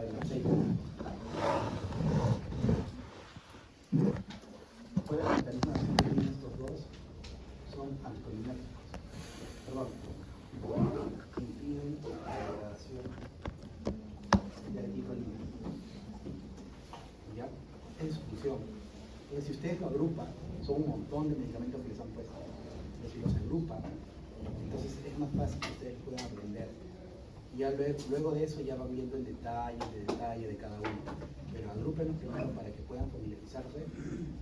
para el aceite. ¿Cuál es el mecanismo de acción que tienen estos dos? Son anticolinérgicos. Perdón. Impiden la degradación de anticolina. ¿Ya? Es su función. Entonces, si ustedes lo agrupan, son un montón de medicamentos que les han puesto. Pero si los agrupan, entonces es más fácil que ustedes puedan aprender. Y ya luego de eso ya van viendo el detalle de cada uno. Pero agrúpenlos primero para que puedan familiarizarse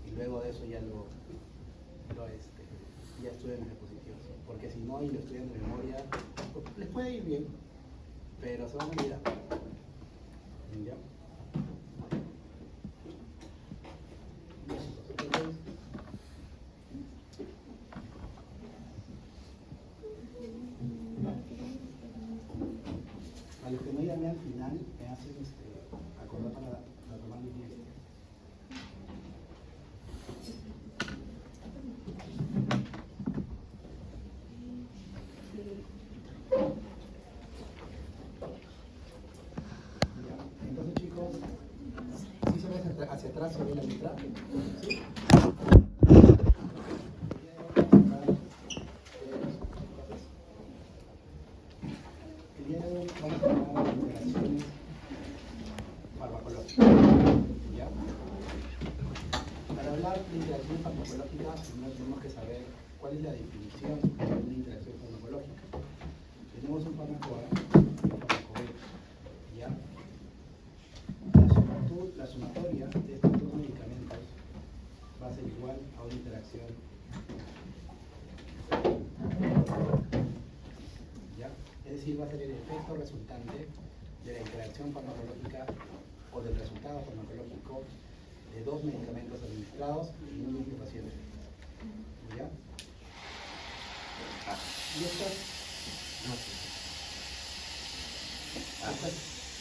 y luego de eso ya ya estudian las diapositivas. Porque si no y lo estudian de memoria, pues, les puede ir bien, pero se van a olvidar. ¿Ya? A los que no llamé al final, me hacen acordar para tomar mi tiempo. Entonces, chicos, ¿sí se ve hacia atrás, se ve la letra? ¿Sí? El día de hoy vamos a hablar de interacciones farmacológicas. ¿Ya? Para hablar de interacciones farmacológicas, primero tenemos que saber cuál es la definición de una interacción farmacológica. Tenemos un fármaco A y un fármaco B. ¿Ya? La sumatoria de estos dos medicamentos va a ser igual a una interacción. ¿Ya? Es decir, va a ser el efecto resultante de la interacción farmacológica o del resultado farmacológico de dos medicamentos administrados en un mismo paciente. ¿Ya? Y estas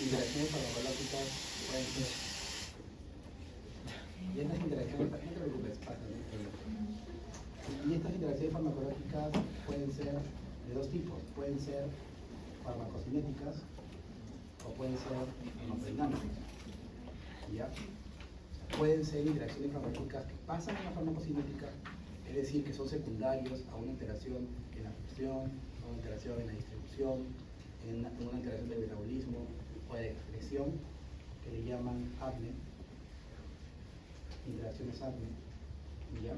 interacciones farmacológicas pueden ser. Y estas interacciones, no te preocupes, pasa, no hay problema. Y estas interacciones farmacológicas pueden ser de dos tipos. Pueden ser farmacocinéticas o pueden ser farmacodinámicas. ¿Ya? Pueden ser interacciones farmacológicas que pasan a la farmacocinética, es decir, que son secundarios a una interacción en la función, a una interacción en la distribución, en una interacción de metabolismo o de excreción, que le llaman ADME, interacciones ADME. ¿Ya?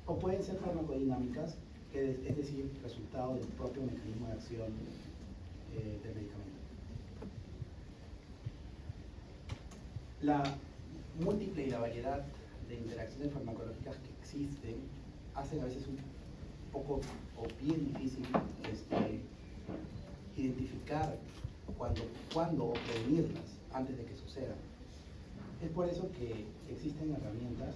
O pueden ser farmacodinámicas, es decir, resultado del propio mecanismo de acción del medicamento. La múltiple y la variedad de interacciones farmacológicas que existen hacen a veces un poco o bien difícil identificar cuándo o prevenirlas antes de que sucedan. Es por eso que existen herramientas.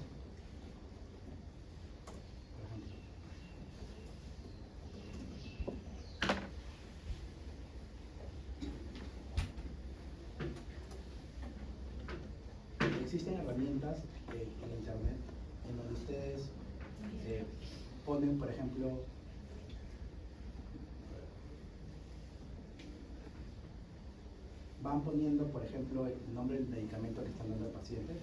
Existen herramientas en internet en donde ustedes ponen, por ejemplo, van poniendo, por ejemplo, el nombre del medicamento que están dando al paciente.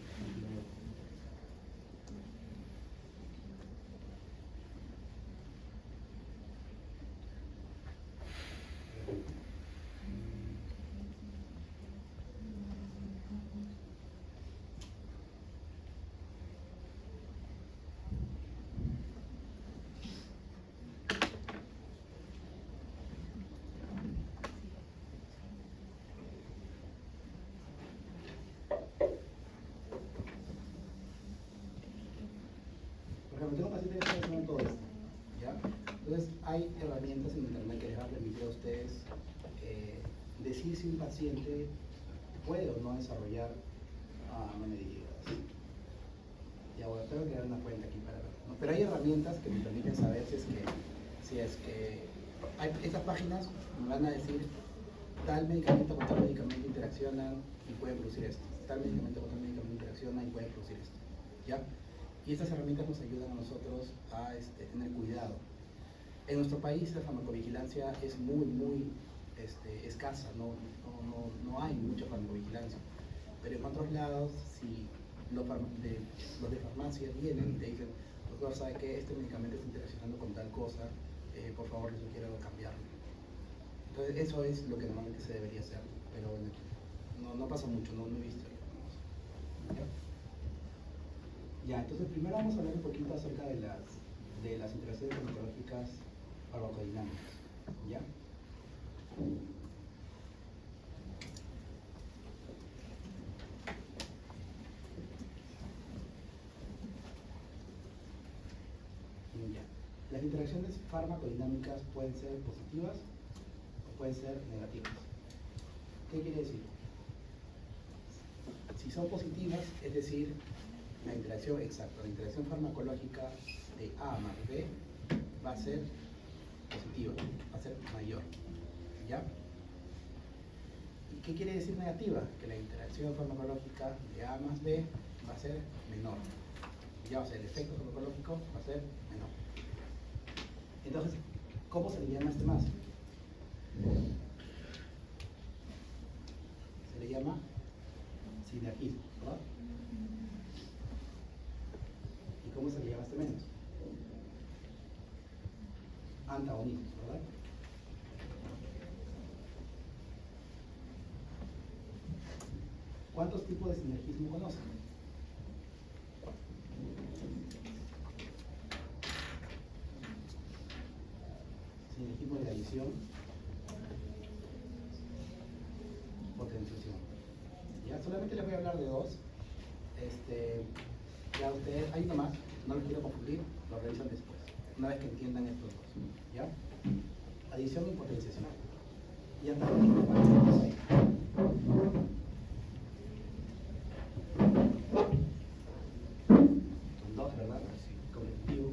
Tengo pacientes que están haciendo todo esto, ¿ya? Entonces hay herramientas en internet que les van a permitir a ustedes decir si un paciente puede o no desarrollar, no me digas, ya bueno, tengo que dar una cuenta aquí para ver, ¿no? Pero hay herramientas que me permiten saber si es que estas páginas me van a decir tal medicamento con tal medicamento interaccionan y pueden producir esto, tal medicamento con tal medicamento interacciona y pueden producir esto, ¿ya? Y estas herramientas nos ayudan a nosotros a tener cuidado. En nuestro país la farmacovigilancia es muy escasa, no hay mucha farmacovigilancia. Pero en otros lados, si los de farmacia vienen y te dicen, doctor, ¿sabe qué? Este medicamento está interaccionando con tal cosa, por favor, les sugiero cambiarlo. Entonces, eso es lo que normalmente se debería hacer, pero bueno, no pasa mucho, no he visto. Ya, entonces primero vamos a hablar un poquito acerca de las interacciones farmacológicas farmacodinámicas, ¿ya? Ya. Las interacciones farmacodinámicas pueden ser positivas o pueden ser negativas. ¿Qué quiere decir? Si son positivas, es decir, la interacción farmacológica de A más B va a ser positiva, va a ser mayor, ¿ya? ¿Y qué quiere decir negativa? Que la interacción farmacológica de A más B va a ser menor, ya, o sea, el efecto farmacológico va a ser menor. Entonces, ¿cómo se le llama este más? Se le llama sinergismo, ¿verdad? ¿Y cómo se le llama este menos? Antagonismo, ¿verdad? ¿Cuántos tipos de sinergismo conocen? Sinergismo de adición, potenciación. Ya, solamente les voy a hablar de dos. Ya ustedes, hay uno más, no los quiero confundir, lo revisan después, una vez que entiendan estos dos. ¿Ya? Adición y potenciación. Y antagonismo, ¿cuántos hay? Son dos, ¿verdad? Competitivo,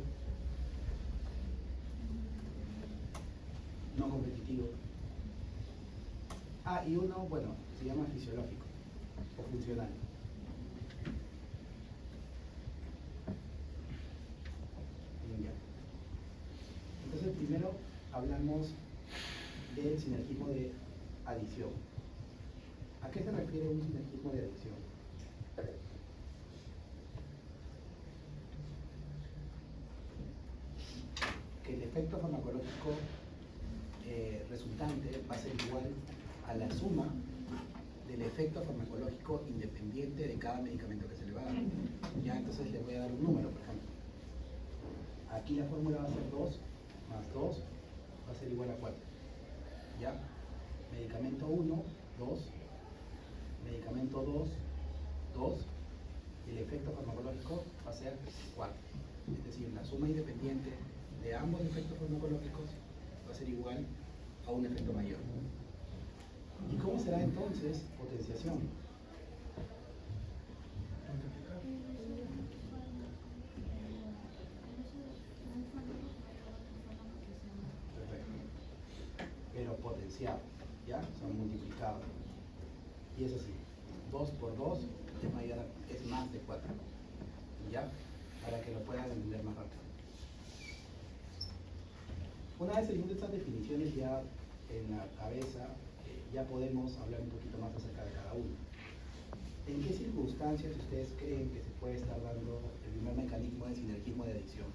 no competitivo. Ah, y uno, bueno, se llama fisiológico o funcional. Ya. Entonces, primero hablamos del sinergismo de adición. ¿A qué se refiere un sinergismo de adición? Que el efecto farmacológico resultante va a ser igual a la suma del efecto farmacológico independiente de cada medicamento que se le va a dar. Ya, entonces les voy a dar un número, por ejemplo. Aquí la fórmula va a ser 2 más 2 va a ser igual a 4. ¿Ya? Medicamento 1, 2. Medicamento 2, 2. Y el efecto farmacológico va a ser 4. Es decir, la suma independiente de ambos efectos farmacológicos va a ser igual a un efecto mayor. ¿Y cómo será entonces potenciación? Perfecto. Pero potenciado, ¿ya? Son multiplicados. Y es así. 2 por 2 es más de 4. ¿Ya? Para que lo puedan entender más rápido. Una vez teniendo estas definiciones ya en la cabeza, ya podemos hablar un poquito más acerca de cada uno. ¿En qué circunstancias ustedes creen que se puede estar dando el primer mecanismo de sinergismo de adición?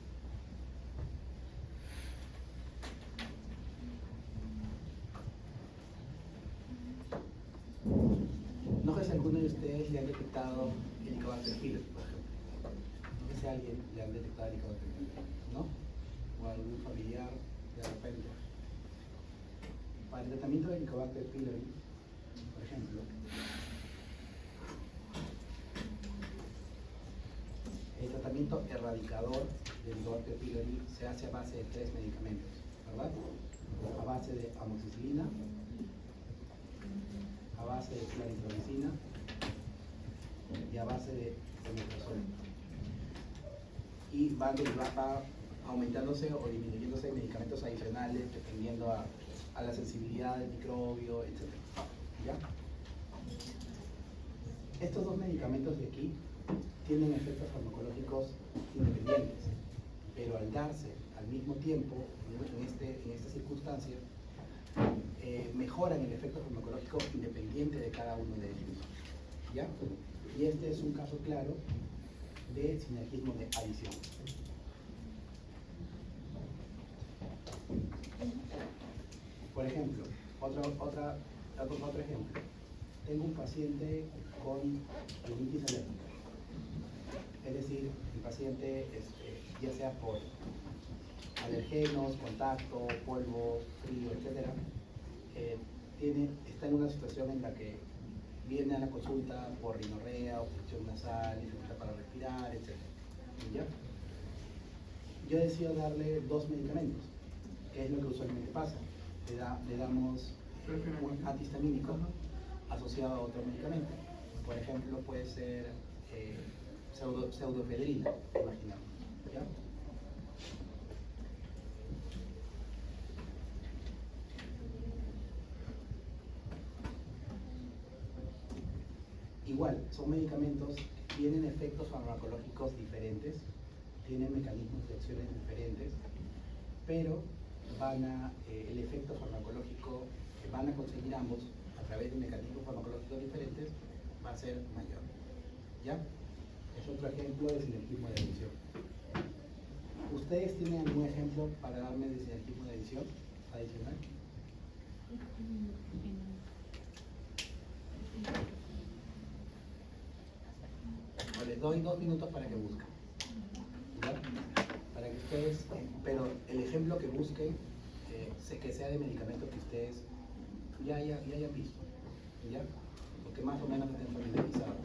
No sé si alguno de ustedes le han detectado el Helicobacter pylori, por ejemplo. No sé si a alguien le han detectado el Helicobacter pylori, ¿no? O a algún familiar de repente. Para el tratamiento del Helicobacter pylori, por ejemplo, el tratamiento erradicador del Helicobacter pylori se hace a base de 3 medicamentos, ¿verdad? A base de amoxicilina, a base de claritromicina y a base de omeprazol. Y va aumentándose o disminuyéndose medicamentos adicionales dependiendo a la sensibilidad del microbio, etc. ¿Ya? Estos dos medicamentos de aquí tienen efectos farmacológicos independientes, pero al darse al mismo tiempo, en esta circunstancia, mejoran el efecto farmacológico independiente de cada uno de ellos. ¿Ya? Y este es un caso claro de sinergismo de adición. Por ejemplo, otro ejemplo. Tengo un paciente con rinitis alérgica. Es decir, el paciente, ya sea por alergenos, contacto, polvo, frío, etc., está en una situación en la que viene a la consulta por rinorrea, obstrucción nasal, dificultad para respirar, etc. ¿Ya? Yo decido darle 2 medicamentos, que es lo que usualmente pasa. Le damos un antihistamínico asociado a otro medicamento. Por ejemplo, puede ser pseudoefedrina, imaginamos. ¿Ya? Igual, son medicamentos que tienen efectos farmacológicos diferentes, tienen mecanismos de acciones diferentes, pero el efecto farmacológico que van a conseguir ambos a través de mecanismos farmacológicos diferentes va a ser mayor. ¿Ya? Es otro ejemplo de sinergismo de adición. ¿Ustedes tienen algún ejemplo para darme de sinergismo de adición adicional? Les doy 2 minutos para que busquen. ¿Ya? Para que ustedes, pero el ejemplo que busquen, que sea de medicamentos que ustedes ya hayan visto. ¿Ya? Porque más o menos estén familiarizados.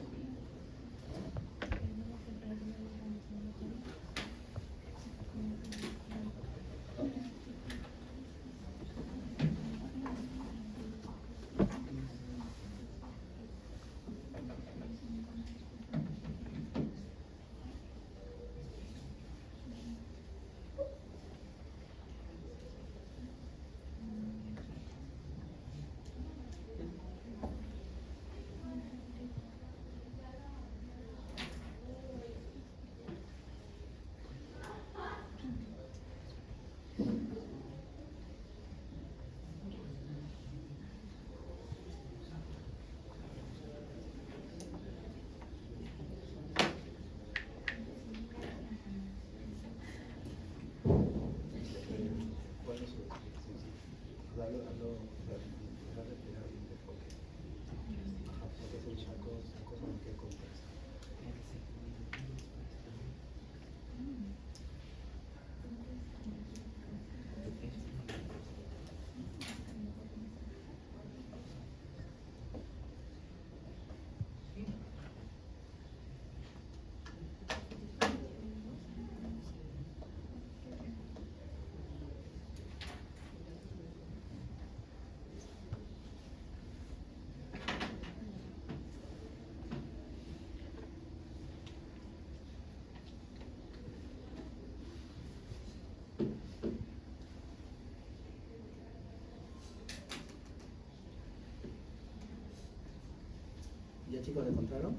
¿Ya, chicos, lo encontraron?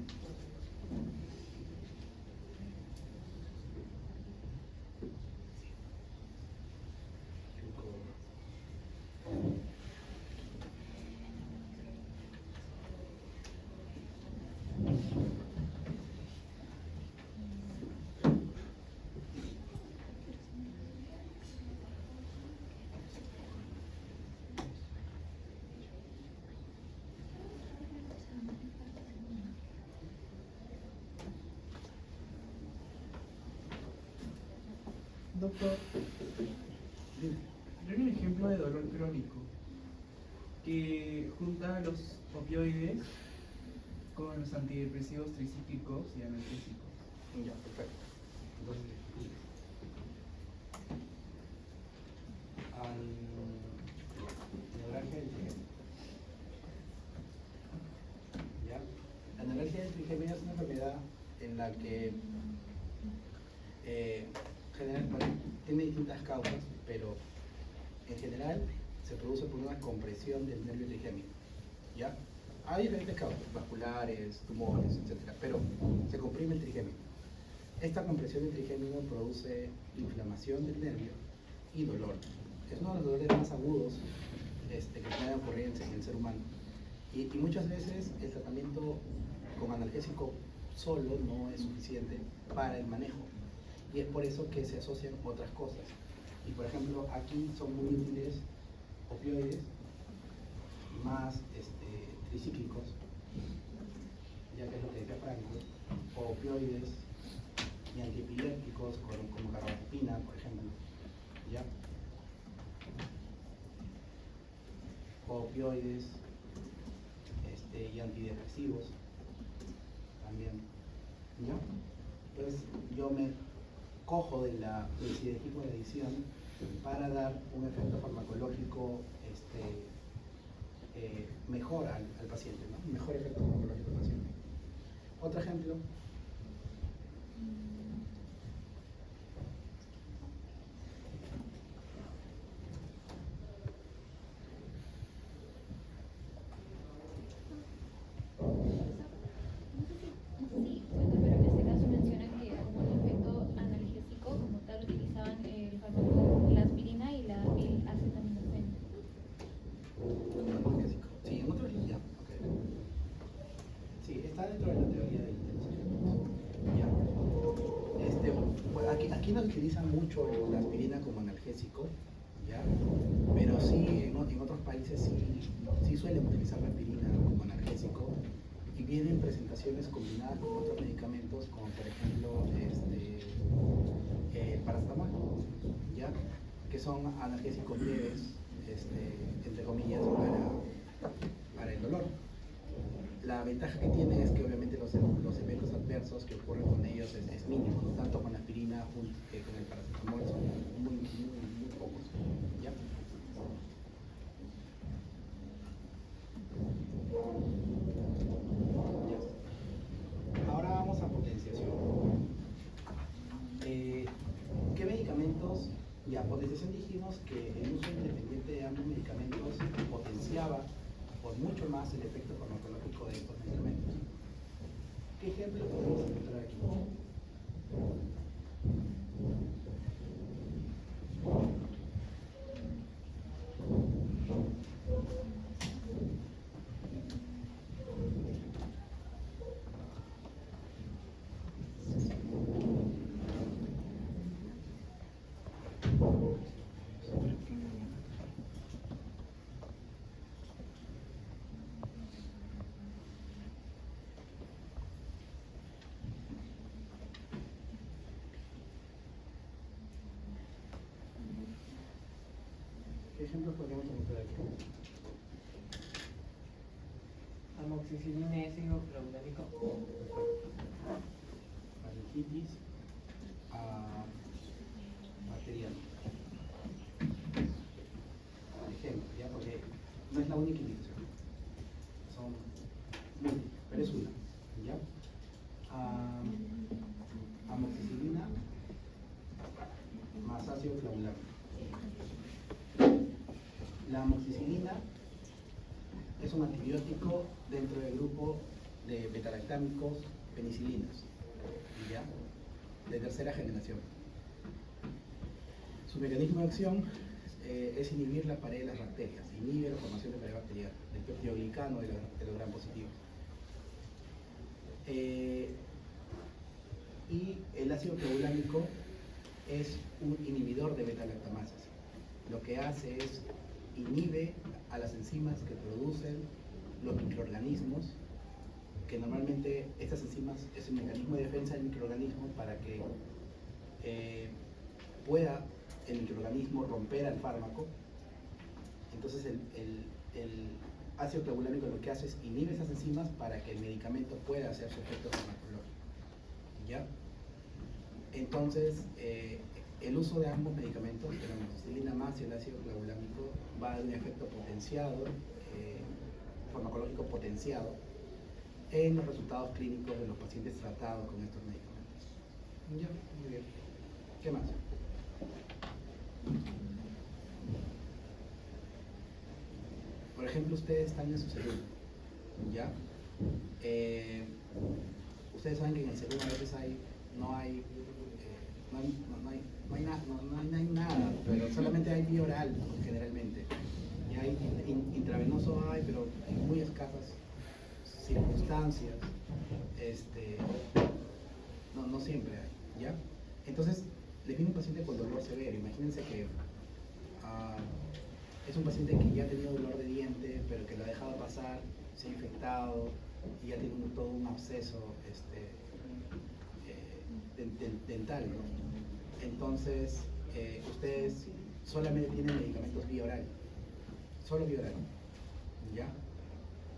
Doctor, yo un ejemplo de dolor crónico que junta los opioides con los antidepresivos tricíclicos y analgésicos. Ya, perfecto. Entonces, neuralgia del trigémino. ¿Ya? La neuralgia del trigémino es una enfermedad en la que tiene distintas causas, pero en general se produce por una compresión del nervio trigémino. ¿Ya? Hay diferentes causas, vasculares, tumores, etc. Pero se comprime el trigémino. Esta compresión del trigémino produce inflamación del nervio y dolor. Es uno de los dolores más agudos que pueden ocurrir en el ser humano. Y muchas veces el tratamiento con analgésico solo no es suficiente para el manejo. Y es por eso que se asocian otras cosas. Y por ejemplo, aquí son muy útiles opioides más tricíclicos, ya que es lo que decía Franco, o opioides y antiepilépticos como carbamazepina, por ejemplo, ¿ya? O opioides y antidepresivos también, ¿ya? Entonces yo me cojo del sinergismo de adición para dar un efecto farmacológico mejor al paciente, ¿no? Mejor efecto farmacológico al paciente. Otro ejemplo. Sí, bueno, pero en este caso mencionan que como el efecto analgésico como tal utilizaban el fármaco, la aspirina y el acetaminofén. Analgésico. Sí, en otros ya. Okay. Sí, está dentro de la teoría de los efectos. Ya. Pues aquí no utilizan mucho la aspirina como analgésico, ¿ya? Pero sí, en otros países sí suelen utilizar la aspirina como analgésico y vienen presentaciones combinadas con otros medicamentos, como por ejemplo el paracetamol, ¿ya? Que son analgésicos leves, entre comillas, para el dolor. La ventaja que tiene es que obviamente los efectos adversos que ocurren con ellos es mínimo, ¿no? Tanto con la aspirina que con el paracetamol son muy pocos, ¿ya? Ya. Ahora vamos a potenciación. ¿Qué medicamentos? Ya, potenciación dijimos que el uso independiente de ambos medicamentos potenciaba por mucho más el efecto farmacológico de estos medicamentos. ¿Qué ejemplo podemos encontrar aquí? ¿Qué ejemplos podríamos encontrar aquí? Amoxicilina y ácido clavulánico. Faringitis bacteriana. Ejemplo, ¿ya? Porque no es la única indicación. Son múltiples, pero es una, ¿ya? Amoxicilina más ácido clavulánico. La amoxicilina es un antibiótico dentro del grupo de betalactámicos penicilinas, ¿ya? De tercera generación. Su mecanismo de acción es inhibir la pared de las bacterias, inhibe la formación de pared bacteriana, del peptidoglicano de los gram positivos. Y el ácido clavulánico es un inhibidor de beta-lactamasas. Lo que hace es inhibe a las enzimas que producen los microorganismos, que normalmente estas enzimas es un mecanismo de defensa del microorganismo para que pueda el microorganismo romper al fármaco. Entonces el ácido clavulánico lo que hace es inhibe esas enzimas para que el medicamento pueda hacer su efecto farmacológico, ¿ya? Entonces el uso de ambos medicamentos, de la amoxicilina más y el ácido clavulánico, va a dar un efecto potenciado, farmacológico potenciado, en los resultados clínicos de los pacientes tratados con estos medicamentos. Ya, muy bien. ¿Qué más? Por ejemplo, ustedes están en su seguro, ¿ya? Ustedes saben que en el seguro a veces no hay nada, pero solamente hay vía oral generalmente, Ya intravenoso hay, pero en muy escasas circunstancias, no siempre hay, ¿ya? Entonces, les viene un paciente con dolor severo. Imagínense que es un paciente que ya ha tenido dolor de diente, pero que lo ha dejado pasar, se ha infectado y ya tiene todo un absceso dental, ¿no? Entonces, ustedes solamente tienen medicamentos vía oral, solo vía oral, ¿ya?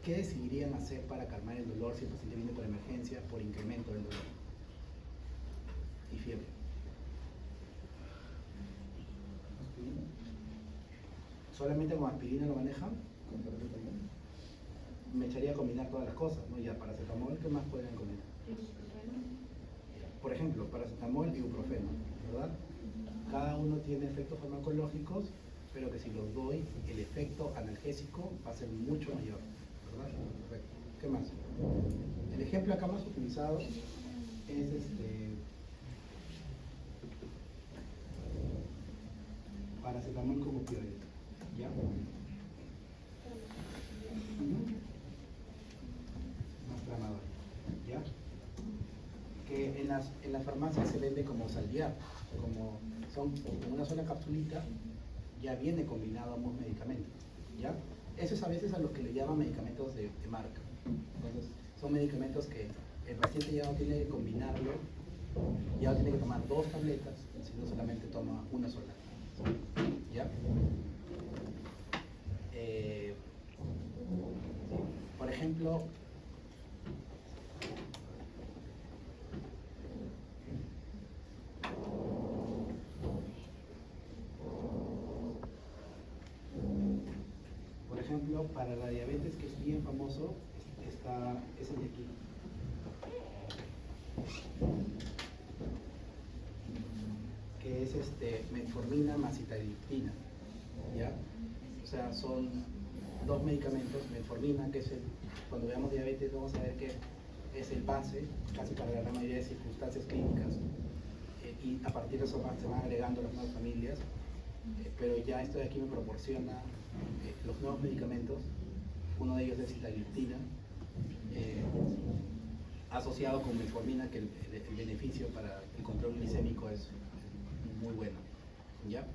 ¿Qué decidirían hacer para calmar el dolor si el paciente viene por emergencia por incremento del dolor y fiebre? ¿Aspirina? ¿Solamente con aspirina lo manejan? ¿Con paracetamol? Me echaría a combinar todas las cosas, ¿no? Ya, paracetamol, ¿qué más podrían combinar? Por ejemplo, paracetamol y ibuprofeno, ¿verdad? Cada uno tiene efectos farmacológicos, pero que si los doy, el efecto analgésico va a ser mucho mayor, ¿verdad? Perfecto. ¿Qué más? El ejemplo acá más utilizado es paracetamol como opioide, ¿ya? Más tramador, ¿ya? Que en las farmacias se vende como Salviar, como son una sola capsulita, ya viene combinado ambos medicamentos, ¿ya? Eso es a veces a los que le llaman medicamentos de marca. Entonces, son medicamentos que el paciente ya no tiene que combinarlo, ya no tiene que tomar 2 tabletas, sino solamente toma una sola, ¿ya? Por ejemplo, para la diabetes, que es bien famoso, es el de aquí. Que es metformina más sitagliptina, ¿ya? O sea, son 2 medicamentos, metformina, que es cuando veamos diabetes vamos a ver que es el base, casi para la gran mayoría de circunstancias clínicas, y a partir de eso se van agregando las nuevas familias, pero ya esto de aquí me proporciona los nuevos medicamentos. Uno de ellos es sitagliptina, asociado con metformina, que el beneficio para el control glicémico es muy bueno, ¿ya?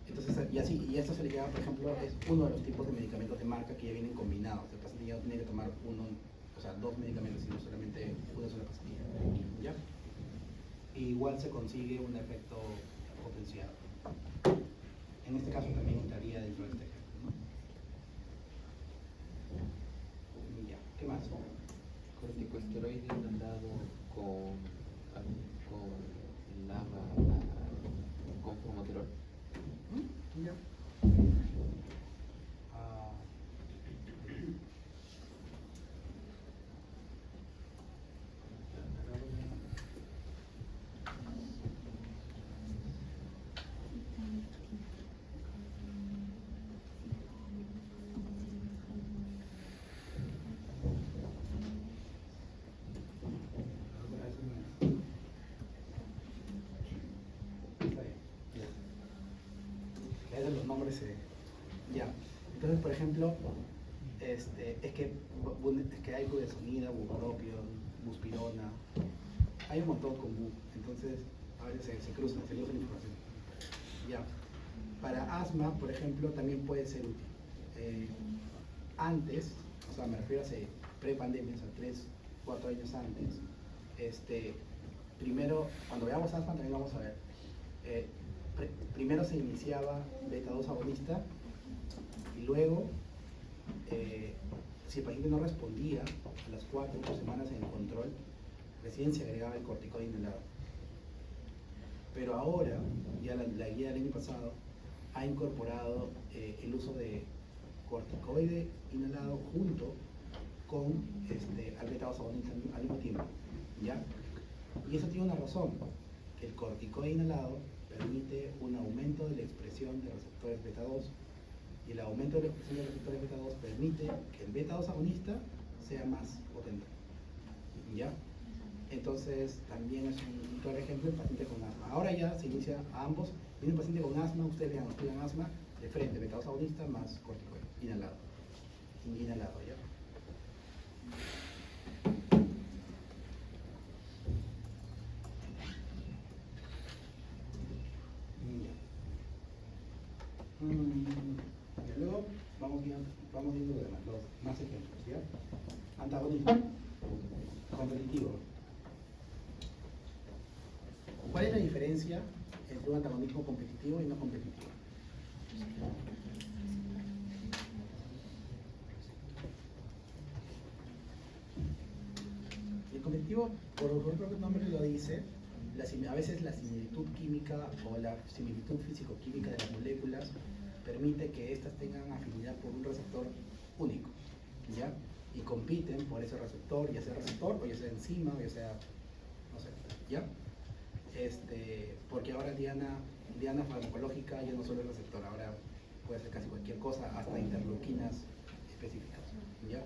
Entonces, y esto se le llama, por ejemplo, es uno de los tipos de medicamentos de marca que ya vienen combinados. El paciente ya no tiene que tomar 2 medicamentos, sino solamente una sola pastilla, ¿ya? Y igual se consigue un efecto potenciado. En este caso también entraría dentro de este ejemplo, ¿no? Ya, ¿qué más? Corticosteroide inhalado con con formoterol. Ya. Los nombres ya. Entonces, por ejemplo, es que hay budesonida, bupropion, buspirona, hay un montón con bu, entonces a veces se cruzan la información. Ya. Para asma, por ejemplo, también puede ser útil. Antes, o sea, me refiero a pre-pandemia, o sea, 3, 4 años antes, primero, cuando veamos asma también vamos a ver, primero se iniciaba beta-2 agonista y luego, si el paciente no respondía a las 4 o 8 semanas en el control, recién se agregaba el corticoide inhalado. Pero ahora, ya la guía del año pasado ha incorporado el uso de corticoide inhalado junto con al beta-2 agonista al mismo tiempo, ¿ya? Y eso tiene una razón, que el corticoide inhalado permite un aumento de la expresión de receptores beta-2 y el aumento de la expresión de receptores beta-2 permite que el beta-2 agonista sea más potente, ¿ya? Entonces también es un claro ejemplo el paciente con asma. Ahora ya se inicia a ambos. Viene un paciente con asma, ustedes le diagnostican asma de frente, beta 2 agonista más corticoide, inhalado. Inhalado, ¿ya? Y luego vamos viendo los demás, los más ejemplos, ¿ya? Antagonismo competitivo. ¿Cuál es la diferencia entre un antagonismo competitivo y no competitivo? El competitivo, por el propio nombre lo dice, a veces la similitud química o la similitud físico-química de las moléculas permite que éstas tengan afinidad por un receptor único, ¿ya? Y compiten por ese receptor, ya sea receptor o ya sea enzima, o ya sea, no sé, ¿ya? Porque ahora diana farmacológica ya no solo es receptor, ahora puede ser casi cualquier cosa, hasta interleuquinas específicas, ¿ya?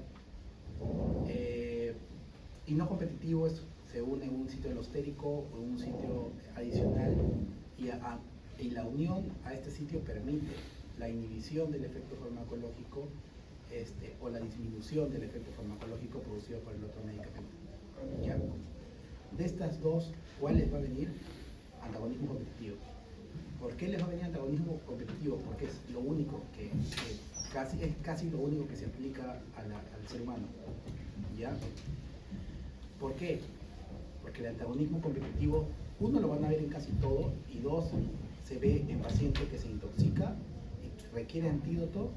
Y no competitivo se une en un sitio alostérico o en un sitio adicional y la unión a este sitio permite la inhibición del efecto farmacológico o la disminución del efecto farmacológico producido por el otro medicamento, ¿ya? De estas dos, ¿cuál les va a venir? Antagonismo competitivo. ¿Por qué les va a venir antagonismo competitivo? Porque es lo único es casi lo único que se aplica al ser humano, ¿ya? ¿Por qué? Porque el antagonismo competitivo, uno, lo van a ver en casi todo, y dos, se ve en paciente que se intoxica y requiere antídoto.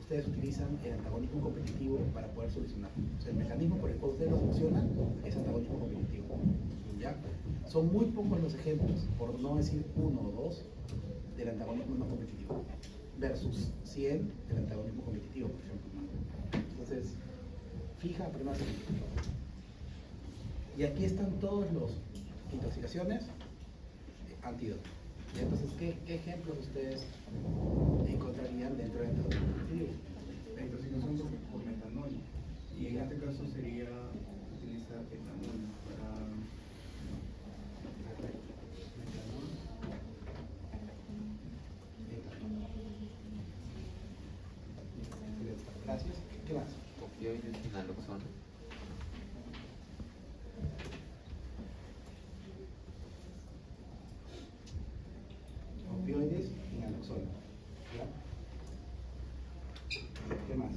Ustedes utilizan el antagonismo competitivo para poder solucionar. O sea, el mecanismo por el cual ustedes lo solucionan es antagonismo competitivo, ¿ya? Son muy pocos los ejemplos, por no decir uno o dos, del antagonismo no competitivo versus 100 del antagonismo competitivo, por ejemplo, ¿no? Entonces, fija primero. Y aquí están todos los intoxicaciones, antídotos. Y entonces, ¿qué ejemplos ustedes encontrarían dentro del antagonismo competitivo? La intoxicación por metanol. Y en este caso sería utilizar etanol para... Gracias. ¿Qué más? Opioides y naloxona. Opioides y naloxona, ¿ya? ¿Qué más?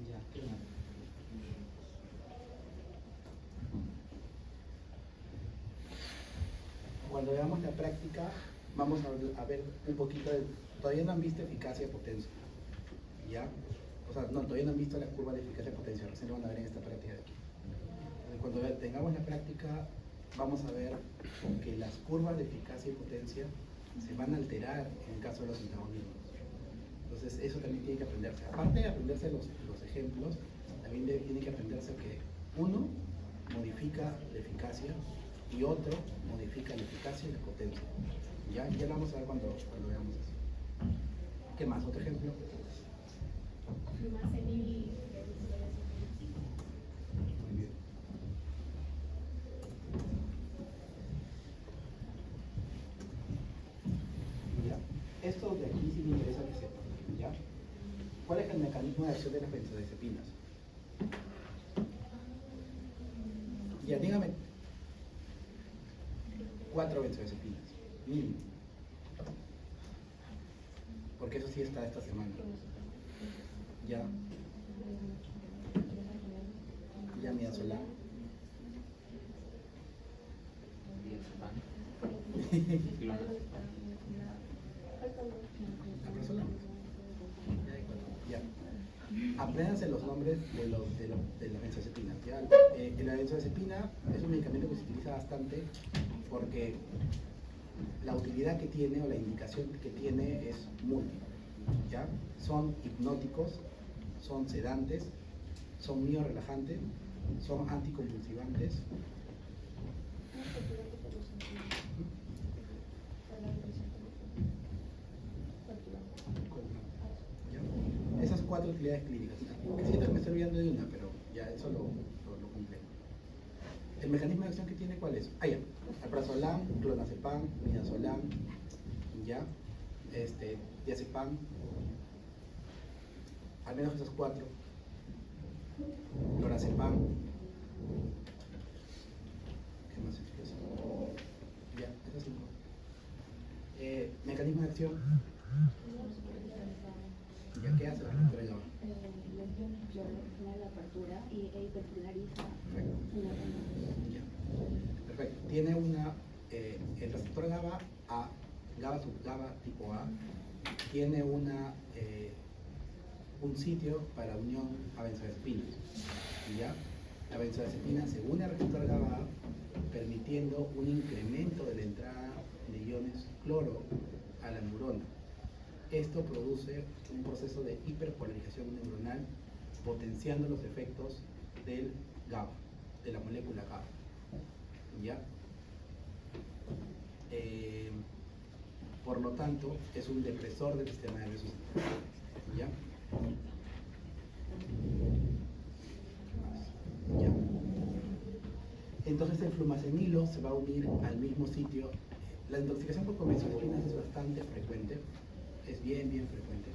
Ya, ¿qué más? Cuando veamos la práctica, vamos a ver un poquito todavía no han visto eficacia y potencia, ¿ya? O sea, no, todavía no han visto la curva de eficacia y potencia, recién lo van a ver en esta práctica de aquí. Entonces, cuando tengamos la práctica, vamos a ver que las curvas de eficacia y potencia se van a alterar en el caso de los antagonismos. Entonces, eso también tiene que aprenderse. Aparte de aprenderse los ejemplos, también tiene que aprenderse que uno modifica la eficacia y otro modifica la eficacia y la potencia. Ya lo vamos a ver cuando veamos eso. ¿Qué más? ¿Otro ejemplo? Muy bien. Ya. Esto de aquí sí me interesa que sepan, ¿ya? ¿Cuál es el mecanismo de acción de las benzodiazepinas? Ya, dígame 4 benzodiazepinas, mínimo. Porque eso sí está esta semana. Ya. Ya midazolam. Diazepam. Aprazolam. Ya. Apréndanse los nombres de las benzodiazepinas. ¿Ya? La benzodiazepina es un medicamento que se utiliza bastante porque la utilidad que tiene o la indicación que tiene es múltiple, ¿ya? Son hipnóticos, son sedantes, son miorelajantes, son anticonvulsivantes. ¿Ya? utilidades clínicas. Siento que me estoy olvidando de una, pero ya eso lo cumple. ¿El mecanismo de acción que tiene cuál es? Ya. Alprazolam, clonazepam, midazolam, ya. Diazepam. Al menos esos 4. Lorazepam. ¿Qué más es eso? Ya, esos 5. Mecanismo de acción. ¿Ya qué hace la doctora Gaba? La apertura y hiperpolariza Perfecto. Ya. Perfecto. Tiene una, el receptor GABA A, GABA tipo A, tiene un sitio para unión a benzodiazepinas. ¿Ya? La benzodiazepina se une al receptor GABA A, permitiendo un incremento de la entrada de iones cloro a la neurona. Esto produce un proceso de hiperpolarización neuronal, potenciando los efectos del GABA, de la molécula GABA. ¿Ya? Por lo tanto, es un depresor del sistema nervioso central. ¿Ya? ¿Ya? Entonces el flumazenilo se va a unir al mismo sitio. La intoxicación por benzodiazepinas es bastante frecuente, es bien frecuente,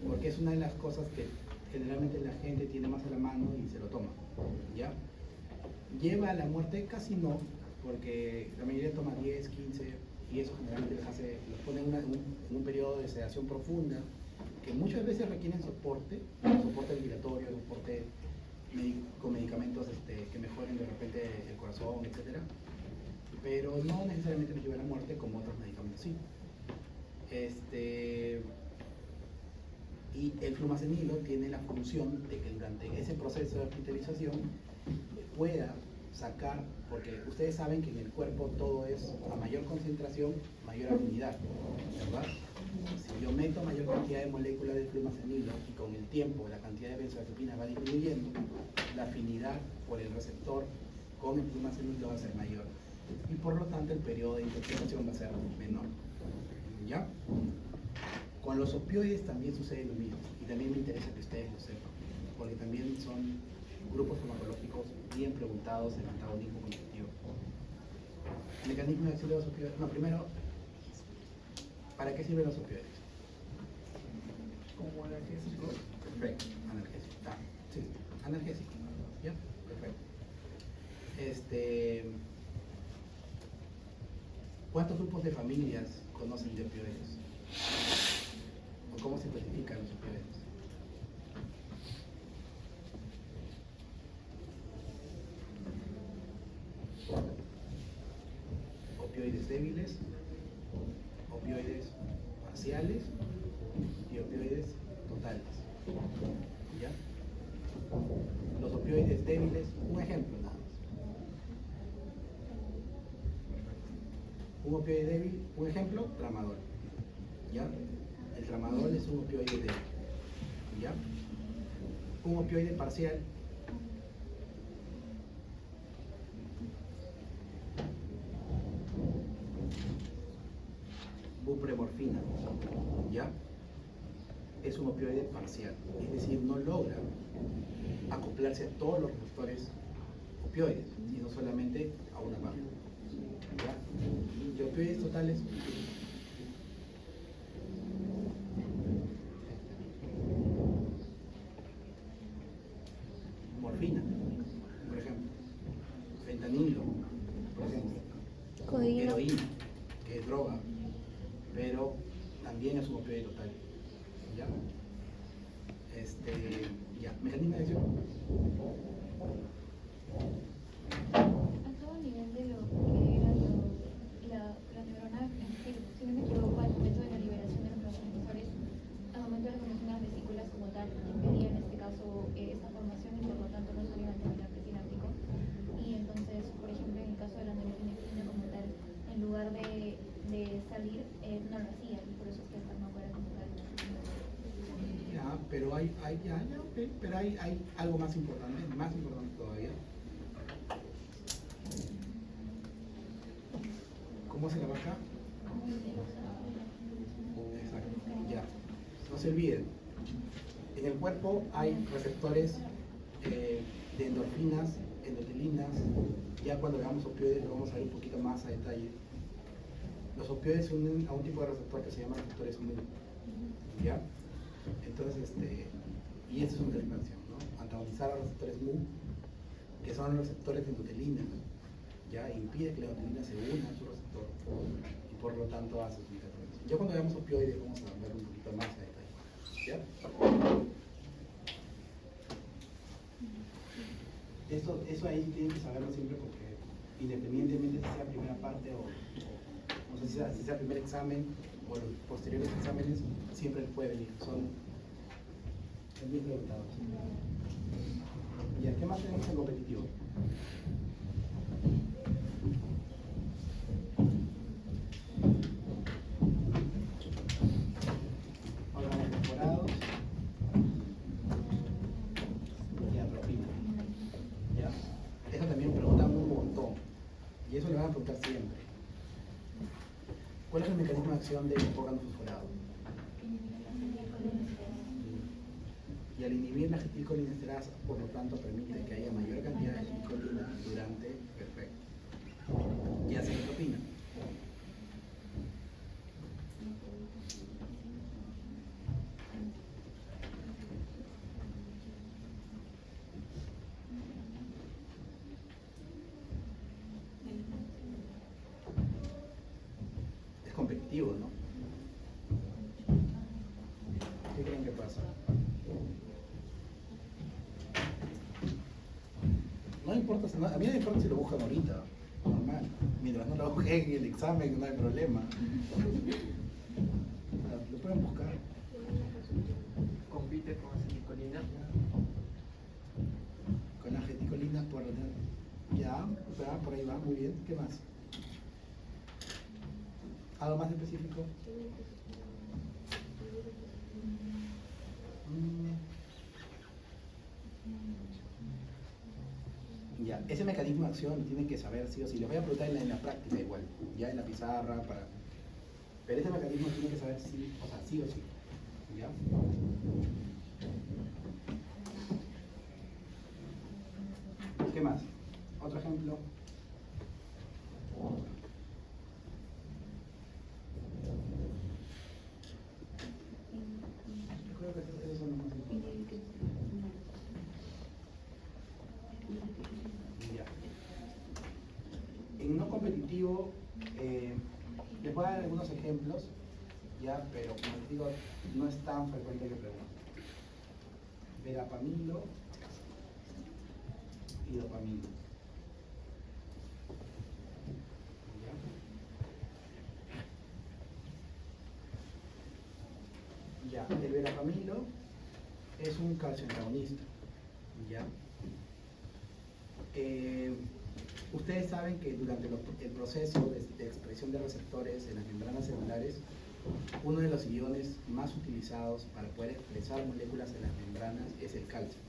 porque es una de las cosas que generalmente la gente tiene más a la mano y se lo toma. ¿Ya? ¿Lleva a la muerte? Casi no, porque la mayoría toma 10, 15, y eso generalmente los pone en un periodo de sedación profunda, que muchas veces requieren soporte ventilatorio, soporte con medicamentos que mejoren de repente el corazón, etc. Pero no necesariamente nos lleva a la muerte como otros medicamentos sí. Y el flumazenilo tiene la función de que durante ese proceso de hospitalización pueda sacar, porque ustedes saben que en el cuerpo todo es a mayor concentración, mayor afinidad, ¿verdad? Si yo meto mayor cantidad de moléculas de flumazenilo y con el tiempo la cantidad de benzodiazepinas va disminuyendo, la afinidad por el receptor con el flumazenilo va a ser mayor y por lo tanto el periodo de intoxicación va a ser menor. ¿Ya? Con los opioides también sucede lo mismo y también me interesa que ustedes lo sepan, porque también son grupos farmacológicos bien preguntados en antagonismo cognitivo. Mecanismo de acción de los opioides. No, primero, ¿para qué sirven los opioides? Como analgésico. Perfecto, analgésico. Sí, analgésico. ¿Ya? Perfecto. ¿Cuántos grupos de familias conocen de opioides? ¿O cómo se clasifican los opioides? Opioides débiles, opioides parciales y opioides totales. ¿Ya? Los opioides débiles, un ejemplo nada más. Un opioide débil, un ejemplo, tramadol. ¿Ya? El tramadol es un opioide débil. ¿Ya? Un opioide parcial. Bupremorfina. ¿Ya? Es un opioide parcial, es decir, no logra acoplarse a todos los receptores opioides, sino solamente a una parte. ¿Ya? Y opioides totales, morfina, por ejemplo, fentanilo, por ejemplo, Codeína. heroína, que es droga, pero también es un opioide total. ¿Ya? Ya, mecanismo de acción. A todo nivel de lo que era la neurona, si no me equivoco, al momento de la liberación de los neurotransmisores, al momento de la formación de las vesículas como tal, impedía en este caso esta formación y por lo tanto no salía el terminal presináptico. Y entonces, por ejemplo, en el caso de la norepinefrina como tal, en lugar de salir, no lo hacía y por eso es que el fármaco era como tal. Ya, pero hay algo más importante todavía. ¿Cómo se la baja? Exacto, ya. No se olviden, en el cuerpo hay receptores de endorfinas, endotelinas. Ya cuando veamos opioides lo vamos a ver un poquito más a detalle. Los opioides se unen a un tipo de receptor que se llama receptores MU. ¿Ya? Entonces, y este es un mecanismo de acción, ¿no? Antagonizar a los receptores MU, que son los receptores de endotelina, ¿ya? Impide que la endotelina se una a su receptor y por lo tanto hace su interferencia. Ya cuando veamos opioides vamos a ver un poquito más a detalle. ¿Ya? Eso ahí tienen que saberlo siempre porque independientemente si sea primera parte o no sé si sea primer examen o los posteriores exámenes, siempre puede venir. Son bien preguntados. ¿Y qué más tenemos en competitivo? Órganos perforados y atropina. ¿Ya? Eso también preguntan un montón. Y eso le van a preguntar siempre. ¿Cuál es el mecanismo de acción del órgano fosforado? Y al inhibir la acetilcolinesterasa, por lo tanto, permite que haya mayor cantidad de acetilcolina durante perfecto. Y hace atropina. Es competitivo, ¿no? ¿Qué creen que pasa? No importa, a mí no me importa si lo buscan ahorita, normal. Mientras no lo busquen en el examen, no hay problema. Lo pueden buscar. Compite con acetilcolina. Con la acetilcolina por ya, por ahí va, muy bien. ¿Qué más? ¿Algo más específico? Ya, ese mecanismo de acción lo tienen que saber sí o sí. Les voy a preguntar en la práctica igual, ya en la pizarra, pero ese mecanismo tiene que saber sí, o sea, sí o sí. ¿Ya? ¿Qué más? Otro ejemplo. Yo creo que esos son los más importantes. Ya. En no competitivo, les voy a dar algunos ejemplos, ya, pero como les digo, no es tan frecuente que pregunten. Verapamilo y dopamina. Ya, el verapamilo es un calcioantagonista. ¿Ya? Ustedes saben que durante el proceso de expresión de receptores en las membranas celulares, uno de los iones más utilizados para poder expresar moléculas en las membranas es el calcio.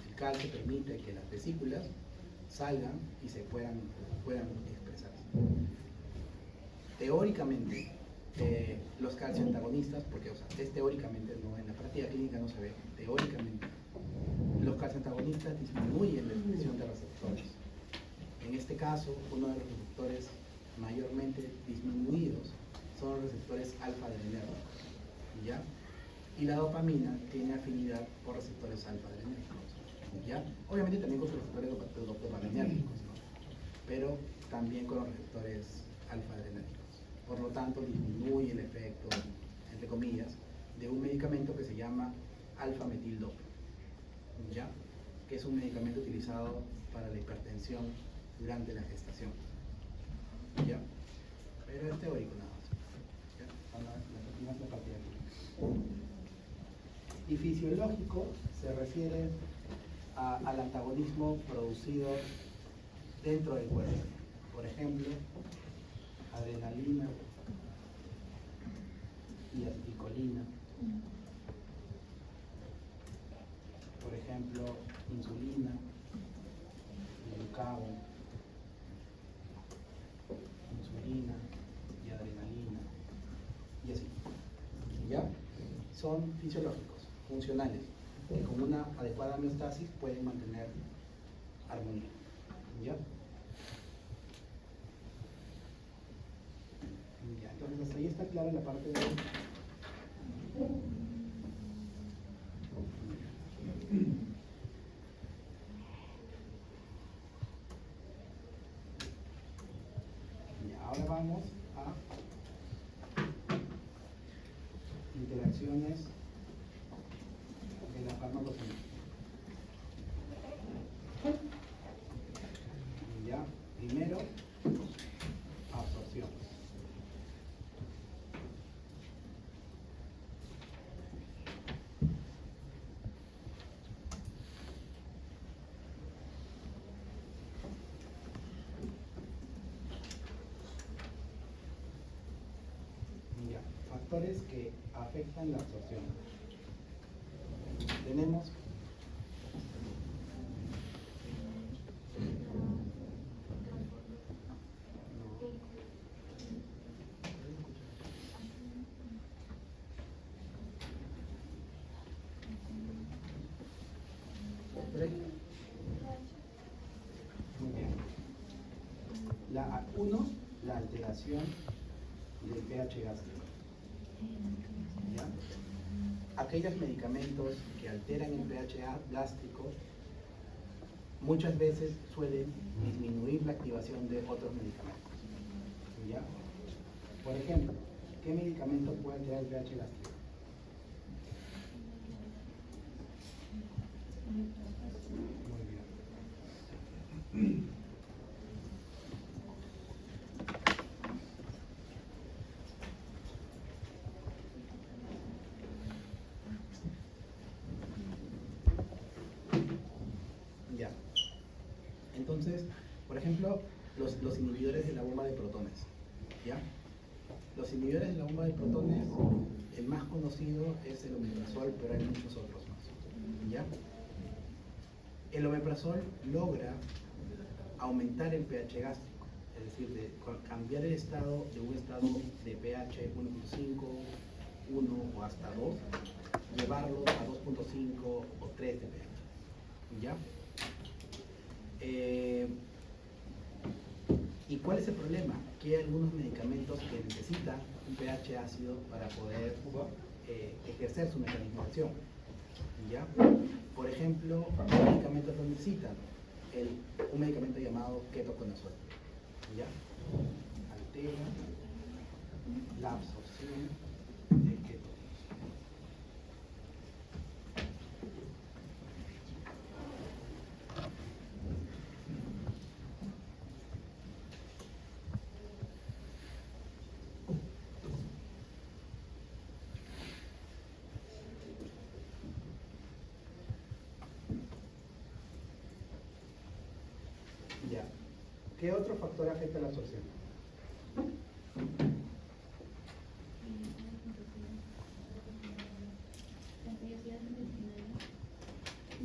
El calcio permite que las vesículas salgan y se puedan expresarse. Teóricamente, los calcioantagonistas, porque es teóricamente, no, en la práctica clínica no se ve, teóricamente, los calcioantagonistas disminuyen la expresión de receptores. En este caso, uno de los receptores mayormente disminuidos son los receptores alfa-adrenérgicos, ¿ya? Y la dopamina tiene afinidad por receptores alfa-adrenérgicos, ¿ya? Obviamente también con sus receptores dopaminérgicos, ¿no? Pero también con los receptores alfa-adrenérgicos. Por lo tanto, disminuye el efecto, entre comillas, de un medicamento que se llama alfa-metildopa, ¿ya? Que es un medicamento utilizado para la hipertensión durante la gestación, ¿ya? Pero es teórico nada más, ¿ya? La parte de aquí. Y fisiológico se refiere al antagonismo producido dentro del cuerpo. Por ejemplo, adrenalina y acetilcolina. Por ejemplo, insulina, glucagón, insulina y adrenalina, y así. ¿Ya? Son fisiológicos, funcionales. que con una adecuada homeostasis pueden mantener armonía. ¿Ya? Ya, entonces hasta ahí está clara la parte de... Ya, ahora vamos a interacciones de la farmacocinética. Ya, primero, absorción. Ya, factores que afectan la absorción. Tenemos muy bien. Uno, la alteración del pH gástrico. ¿Ya? Aquellos medicamentos que alteran el pH gástrico muchas veces suelen disminuir la activación de otros medicamentos. ¿Ya? Por ejemplo, ¿qué medicamento puede alterar el pH gástrico? Muy bien. Ya. Entonces, por ejemplo, los inhibidores de la bomba de protones. ¿Ya? Los inhibidores de la bomba de protones, el más conocido es el omeprazol, pero hay muchos otros más. ¿Ya? El omeprazol logra aumentar el pH gástrico, es decir, cambiar el estado de un estado de pH 1.5, 1 o hasta 2, llevarlo a 2.5 o 3 de pH. ¿Ya? ¿Y cuál es el problema? Que hay algunos medicamentos que necesitan un pH ácido para poder ejercer su mecanismo de acción. ¿Ya? Por ejemplo, ¿qué medicamentos lo necesitan? Un medicamento llamado ketoconazol. ¿Ya? Altera la absorción de ketones. Ya. ¿Qué otro factor afecta la absorción?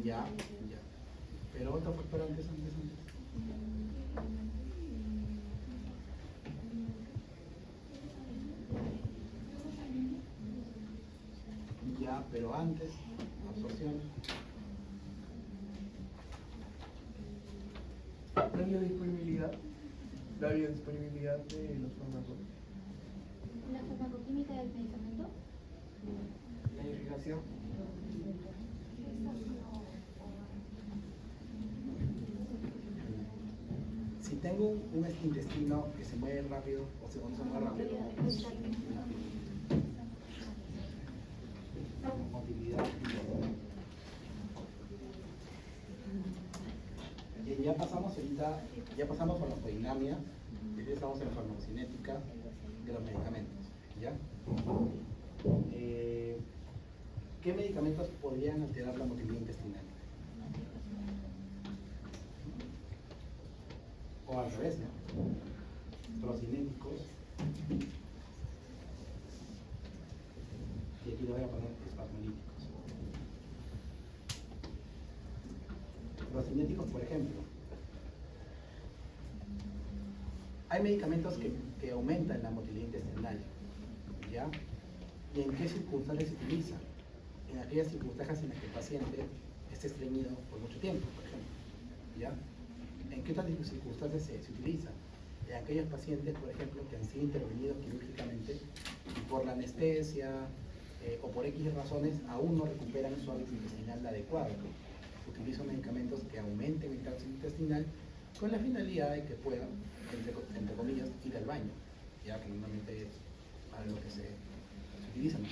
Ya, ya. Pero otro factor antes. Ya, pero antes, absorción. La biodisponibilidad de los fármacos. La farmacoquímica del medicamento. La irrigación. Si tengo un intestino que se mueve rápido o se mueve rápido, motilidad. Bien, ya pasamos por la farmacodinámica, y ya estamos en la farmacocinética de los medicamentos. ¿Ya? ¿Qué medicamentos podrían alterar la motilidad intestinal? O al revés, ¿no? Procinéticos. Y aquí le voy a poner espasmolíticos. Procinéticos, por ejemplo. Hay medicamentos que aumentan la motilidad intestinal. ¿Ya? ¿Y en qué circunstancias se utilizan? en aquellas circunstancias en las que el paciente esté estreñido por mucho tiempo, por ejemplo. ¿Ya? ¿En qué otras circunstancias se utiliza? En aquellos pacientes, por ejemplo, que han sido intervenidos quirúrgicamente y por la anestesia o por X razones aún no recuperan su hábito intestinal adecuado. Utilizan medicamentos que aumenten el calcio intestinal con la finalidad de que puedan, entre comillas, ir al baño, ya que normalmente es para lo que se utilizan.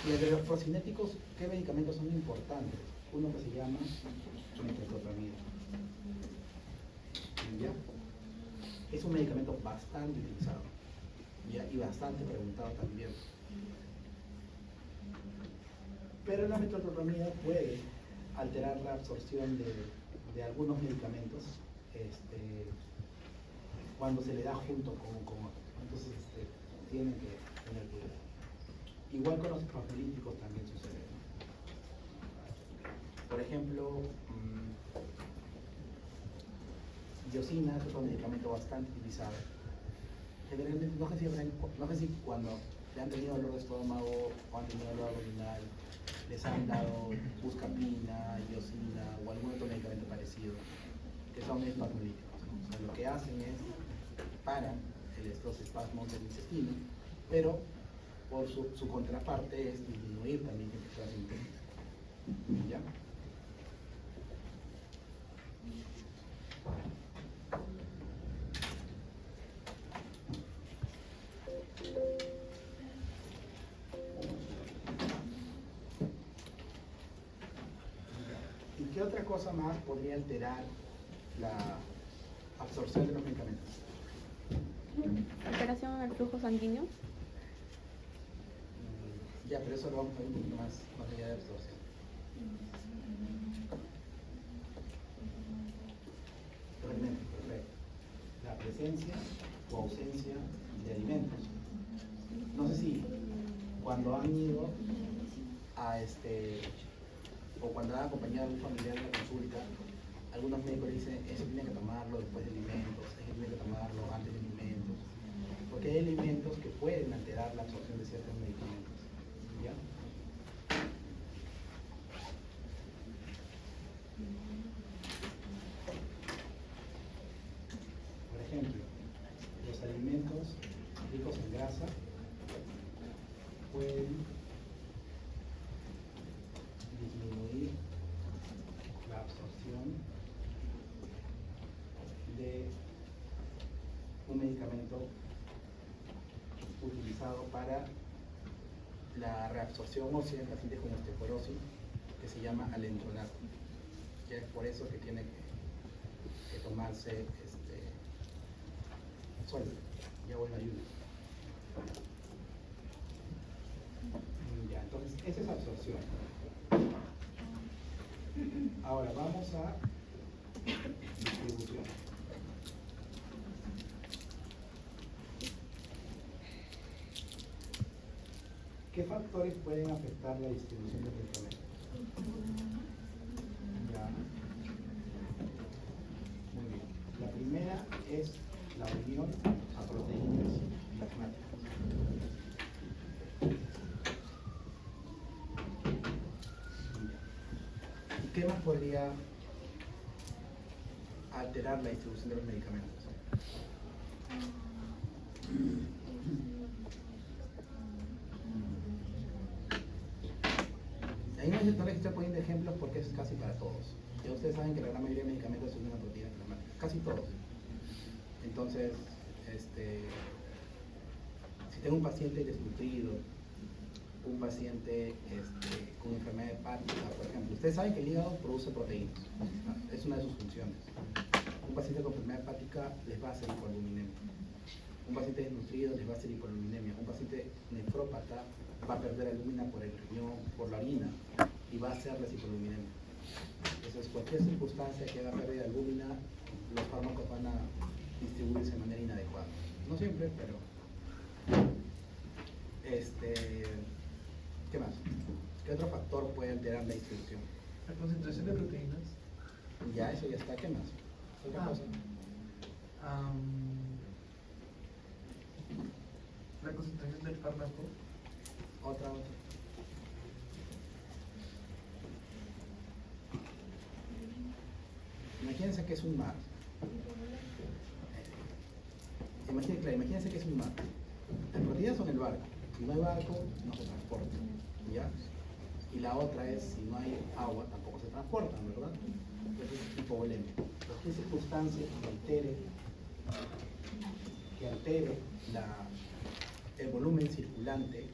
Y entre los procinéticos, ¿qué medicamentos son importantes? Uno que se llama metoclopramida. ¿Ya? Es un medicamento bastante utilizado, ¿ya? Y bastante preguntado también. Pero la metoclopramida puede alterar la absorción de algunos medicamentos cuando se le da junto con otros. Entonces tienen que tener cuidado. Igual con los profiolíticos también sucede, ¿no? Por ejemplo, diosina es otro medicamento bastante utilizado. Generalmente, no sé si cuando le han tenido dolor de estómago o han tenido dolor abdominal, les han dado buscapina, diosina o algún otro medicamento parecido, que son espasmolíticos, ¿no? O sea, lo que hacen es paran los espasmos del intestino, pero por su contraparte es disminuir también el calcio intestinal. ¿Ya? ¿Y qué otra cosa más podría alterar la absorción de los medicamentos? Alteración en el flujo sanguíneo. Ya, pero eso lo vamos a ver un poquito más allá de absorción. Alimentos, perfecto. La presencia o ausencia de alimentos. No sé si cuando han ido a o cuando han acompañado a un familiar en la consulta, algunos médicos dicen, eso tiene que tomarlo después de alimentos, eso tiene que tomarlo antes de alimentos, porque hay alimentos que pueden alterar la absorción de ciertos medicamentos. ¿Ya? Por ejemplo, los alimentos ricos en grasa pueden disminuir la absorción de un medicamento utilizado para la reabsorción ósea en pacientes con osteoporosis, que se llama alendronato. Ya es por eso que tiene que tomarse sueldo, ya voy a ayuda. Ya, entonces esa es absorción. Ahora vamos a distribución. ¿Qué factores pueden afectar la distribución del medicamento? Ya. Muy bien. La primera es la unión a proteínas plasmáticas. ¿Y qué más podría alterar la distribución de los medicamentos? Ahí no les estoy poniendo ejemplos porque eso es casi para todos. Ya ustedes saben que la gran mayoría de medicamentos son una proteína plasmática, casi todos. Entonces, si tengo un paciente desnutrido, un paciente con enfermedad hepática, por ejemplo, ustedes saben que el hígado produce proteínas, es una de sus funciones. Un paciente con enfermedad hepática les va a hacer hipoalbuminemia. Un paciente desnutrido les va a hacer hipoalbuminemia. Un paciente nefrópata va a perder albúmina por el riñón, por la orina, y va a hacerles hipoalbuminemia. Entonces, cualquier circunstancia que haga pérdida de albúmina, los fármacos van a distribuirse de manera inadecuada. No siempre, pero... ¿Qué más? ¿Qué otro factor puede alterar la distribución? La concentración de proteínas. Ya, eso ya está. ¿Qué más? ¿Otra cosa? La concentración del fármaco. Otra. que es un mar. Imagínense que es un mar. Las proteínas son el barco. Si no hay barco, no se transporta. ¿Ya? Y la otra es, si no hay agua, tampoco se transportan, ¿verdad? Entonces es hipovolémico. ¿Qué circunstancia que altere el volumen circulante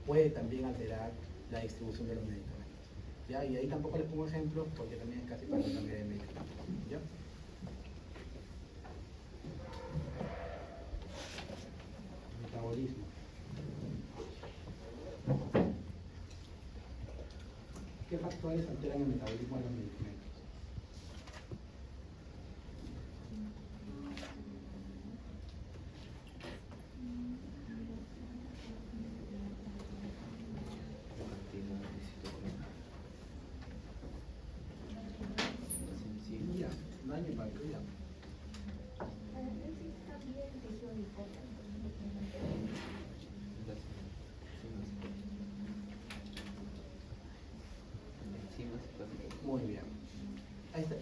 puede también alterar la distribución de los medicamentos? ¿Ya? Y ahí tampoco les pongo ejemplos porque también es casi para la cantidad de medicamentos. ¿Ya? Metabolismo. ¿Qué factores alteran el metabolismo de los medicamentos? La cantidad de citocromo. Las enzimas. Ya, daño hepático, ya. Las enzimas hepáticas. Muy bien. Ahí está.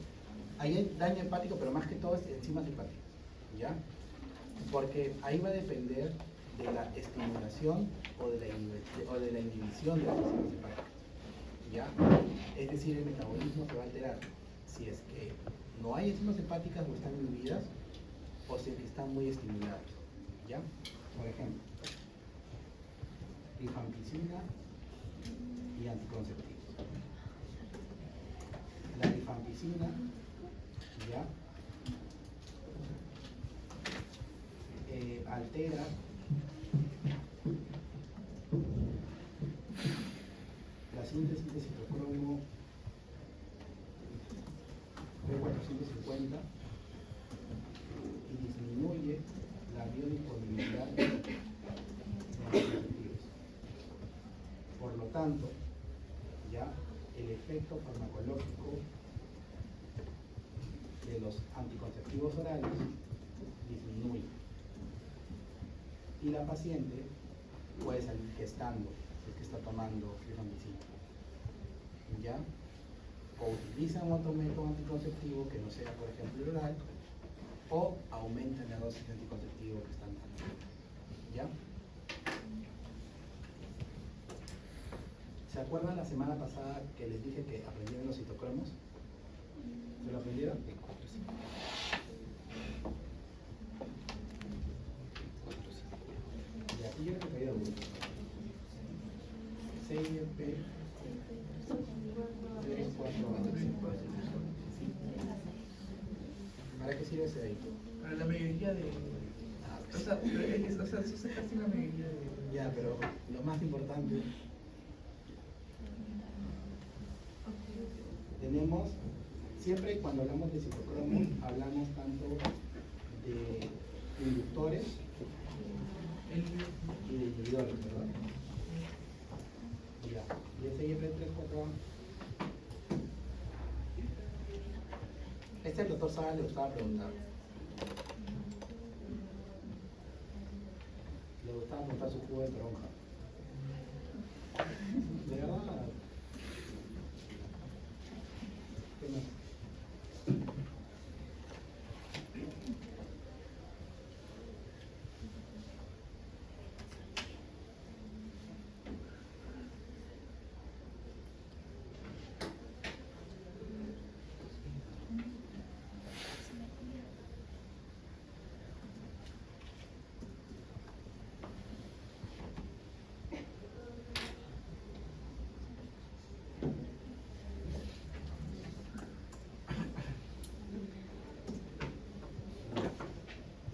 Ahí hay daño hepático, pero más que todo es enzimas hepáticas. ¿Ya? Porque ahí va a depender de la estimulación o de la inhibición de las enzimas hepáticas. ¿Ya? Es decir, el metabolismo se va a alterar si es que no hay enzimas hepáticas o están inhibidas, o si es que están muy estimuladas. ¿Ya? Por ejemplo, rifampicina y anticonceptivos. La rifampicina, ¿ya? Altera la síntesis de citocromo P450 y disminuye la biodisponibilidad de los anticonceptivos. Por lo tanto, ya el efecto farmacológico de los anticonceptivos orales disminuye. Y la paciente puede salir gestando si es que está tomando rifampicina. ¿Ya? O utilizan otro método anticonceptivo que no sea, por ejemplo, el oral, o aumentan la dosis de anticonceptivo que están dando. ¿Ya? ¿Se acuerdan la semana pasada que les dije que aprendieron los citocromos? ¿Se lo aprendieron? Y aquí yo creo que había uno. CIP 348. ¿Para qué sirve ese de ahí? Para la mayoría de... O sea, sí es casi la mayoría de... Ya, pero lo más importante, tenemos, siempre cuando hablamos de citocromo, hablamos tanto de inductores y de inhibidores, ¿verdad? Ya, y ese IF341. Este el doctor Saba le gustaba preguntar. Le gustaba preguntar su jugo de toronja. De verdad. ¿Qué más?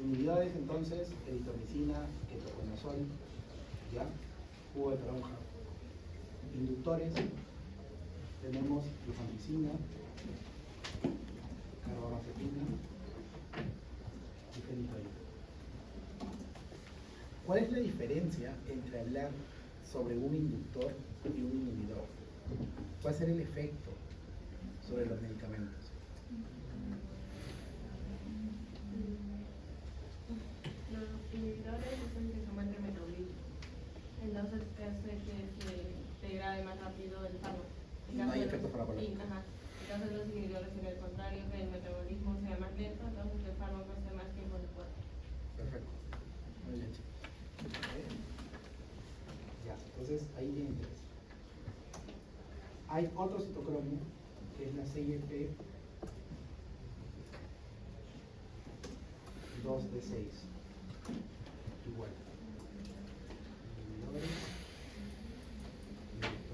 Inhibidores, entonces, eritromicina, ketoconazol, ¿ya? Jugo de toronja. Inductores, tenemos rifampicina, carbamazepina y fenitrolina. ¿Cuál es la diferencia entre hablar sobre un inductor y un inhibidor? ¿Cuál será el efecto sobre los medicamentos? Los inhibidores son que aumenta el metabolismo. Entonces hace que se degrade más rápido el fármaco. Y no hay efecto farmacológico. Ajá. Entonces los inhibidores, en el contrario, que el metabolismo Entonces, ahí tienen tres. Hay otro citocromo, que es la CYP 2D6. Igual. Inhibidores, inhibidores.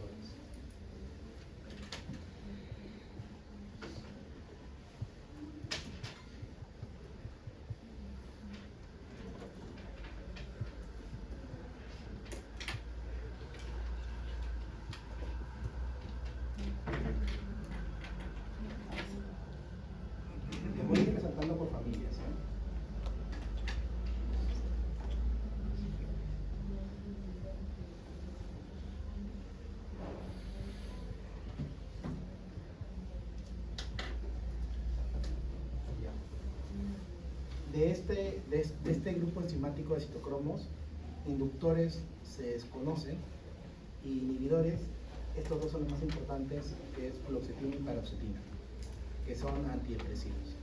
Les voy a ir resaltando por familias, ¿eh? Ya. De este grupo enzimático de citocromos, inductores se desconocen y inhibidores, estos dos son los más importantes, que es fluoxetina y paroxetina, que son antidepresivos.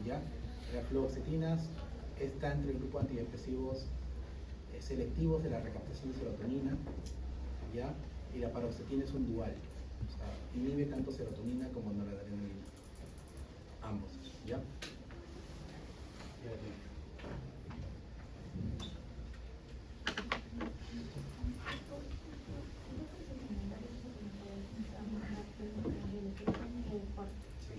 ¿Ya? Las fluoxetinas está entre el grupo de antidepresivos selectivos de la recaptación de serotonina, ¿ya? Y la paroxetina es un dual, o sea, inhibe tanto serotonina como noradrenalina, ambos, ¿ya? Ya lo tienen. Sí.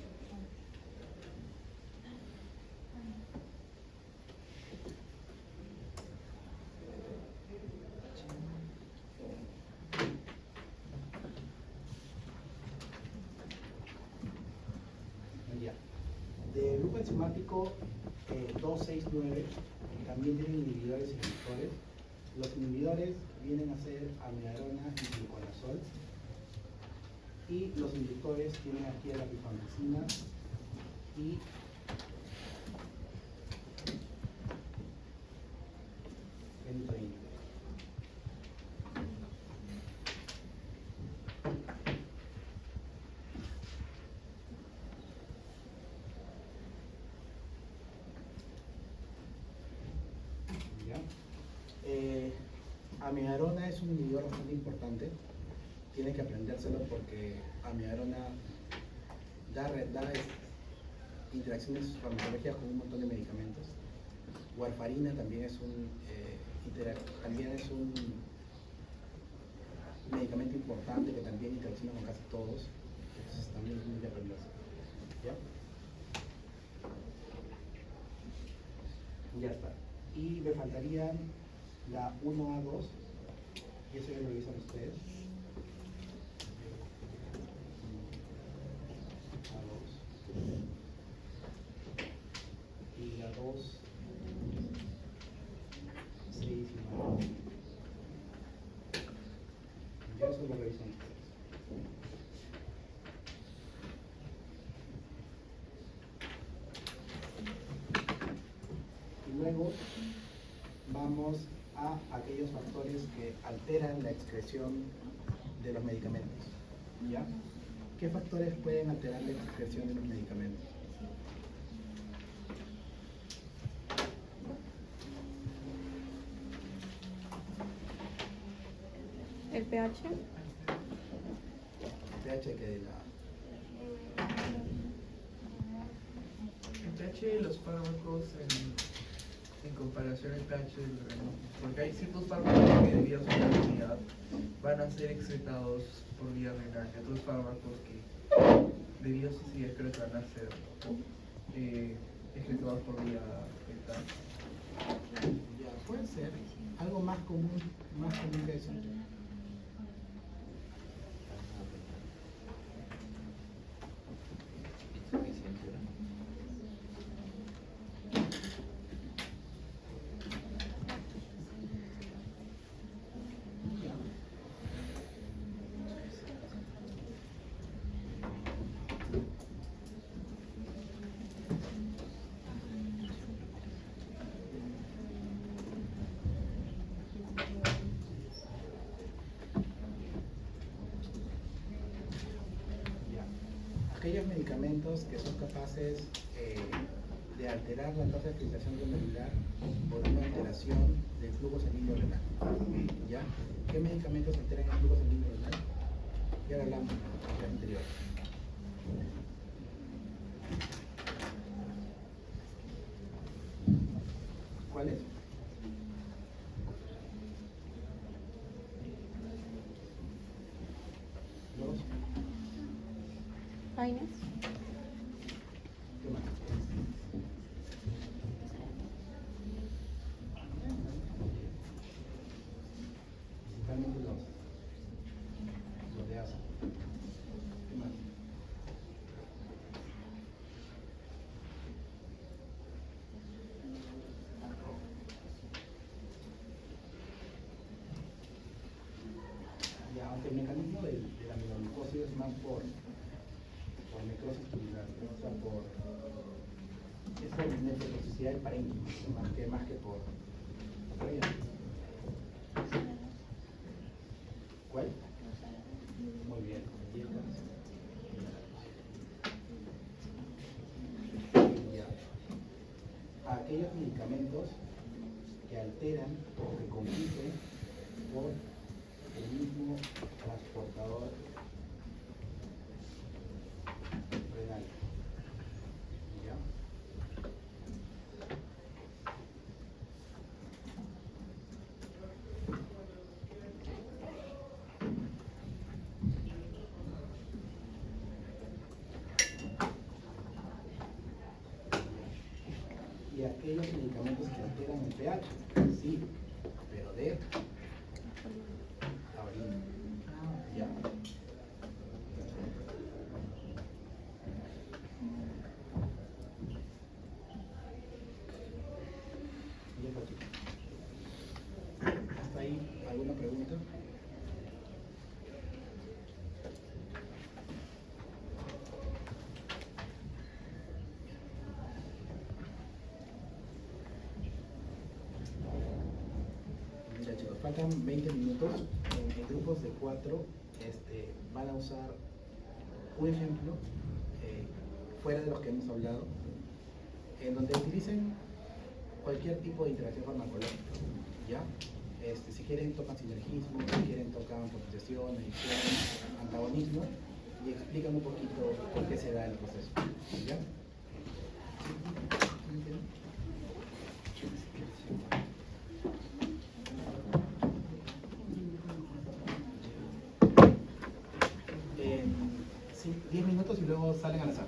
Ya. Del grupo enzimático 269 también tienen inhibidores y inductores. Los inhibidores vienen a ser amiodarona y gluconazol. Y los inductores tienen aquí a la rifampicina y benzoína. ¿Ya? Amiodarona es un inhibidor bastante importante. Tiene que aprendérselo porque amiodarona da interacciones farmacológicas con un montón de medicamentos. Warfarina también es un medicamento importante que también interacciona con casi todos. Entonces también es muy de aprenderse. ¿Ya? Ya está. Y me faltaría la 1A2, y eso ya lo revisan ustedes. Y la 2, 6 y 9. Ya eso lo revisan ustedes. Y luego vamos a aquellos factores que alteran la excreción de los medicamentos. ¿Ya? ¿Qué factores pueden alterar la excreción de los medicamentos? El pH. El pH que de la... El pH de los fármacos en comparación al pH del organismo. Porque hay ciertos fármacos que debido a su actividad van a ser excretados por vía renal. Y otros fármacos que debido a su acidez creo que van a ser excretados por vía rectal. Ya, puede ser algo más común que eso. Insuficiencia. Aquellos medicamentos que son capaces de alterar la tasa de filtración glomerular por una alteración del flujo sanguíneo renal. ¿Ya? ¿Qué medicamentos alteran el flujo sanguíneo renal? Ya lo hablamos en la clase anterior. ¿Cuál es? Los. Vainas. ¿Qué más? Principalmente los de asa. ¿Qué más? Ya, aunque el mecanismo de la amiloglicosis es más por necrosis tubular, ¿no? O sea, es por nefrotoxicidad del parénquima, más que por ella. ¿Cuál? Muy bien. Ya. Aquellos medicamentos que alteran o que compiten por el mismo transportador renal. ¿Ya? Y aquellos medicamentos que alteran el pH, sí, pero de la orina. ¿Ya? Y es aquí. ¿Hasta ahí alguna pregunta? Ya chicos, faltan 20 minutos. En grupos de 4 van a usar un ejemplo fuera de los que hemos hablado, en donde utilicen cualquier tipo de interacción farmacológica. ¿Ya? Si quieren tocan sinergismo, si quieren tocan potenciación, adicción, antagonismo, y explican un poquito por qué se da el proceso. ¿Ya? Sí, 10 minutos y luego salen al azar.